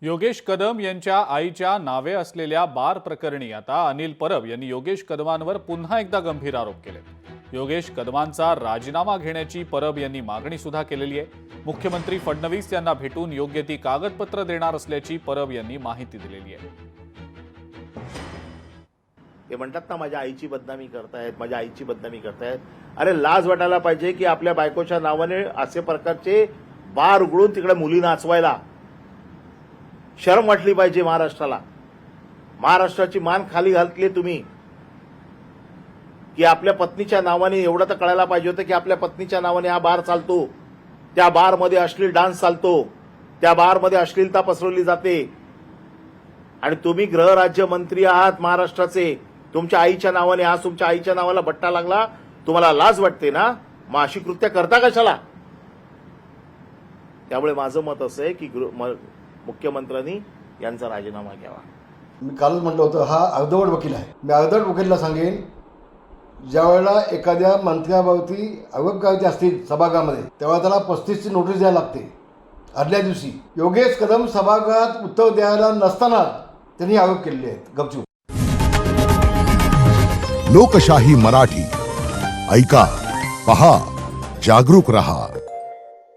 योगेश कदम यांच्या आईच्या नावे असलेल्या बार प्रकरणी आता अनिल परब यांनी योगेश कदमांवर पुन्हा एकदा गंभीर आरोप केले। योगेश कदमांचा राजीनामा घेण्याची परब यांनी मागणी सुद्धा केलेली आहे। मुख्यमंत्री फडणवीस यांना भेटून योग्य ती कागदपत्र देणार असल्याची परब यांनी माहिती दिलेली आहे। ते म्हणतात ना, माझ्या आईची बदनामी करतायत, माझ्या आईची बदनामी करतायत। अरे लाज वाटायला पाहिजे की आपल्या बायकोच्या नावाने असे प्रकारचे बार उघडून तिकडे मुली नाचवायला शरम वाटली पाहिजे महाराष्ट्राला। महाराष्ट्राची मान खाली घातली तुम्ही की आपल्या पत्नीच्या नावाने एवढं तर कळायला पाहिजे होतं की आपल्या पत्नीच्या नावाने हा बार चालतो, त्या बारमध्ये अश्लील डान्स चालतो, त्या बारमध्ये अश्लीलता पसरवली जाते आणि तुम्ही गृहराज्यमंत्री आहात महाराष्ट्राचे। तुमच्या आईच्या नावाने आज तुमच्या आईच्या नावाला बट्टा लागला, तुम्हाला लाज वाटते ना? मग अशी कृत्य करता कशाला? त्यामुळे माझं मत असं आहे की मुख्यमंत्र्यांनी यांचा राजीनामा घ्यावा। मी कालच म्हटलं होतं, हा अर्धवट वकील आहे। मी अर्धवट वकीलला सांगेन, ज्यावेळेला एखाद्या मंत्र्याभोवती अवकाळी असतील सभागृहामध्ये, तेव्हा त्याला 35ची नोटीस द्यायला लागते। आदल्या दिवशी योगेश कदम सभागृहात उत्तर द्यायला नसताना त्यांनी आरोप केलेले आहेत गपचूप। लोकशाही मराठी ऐका, पहा, जागरूक रहा।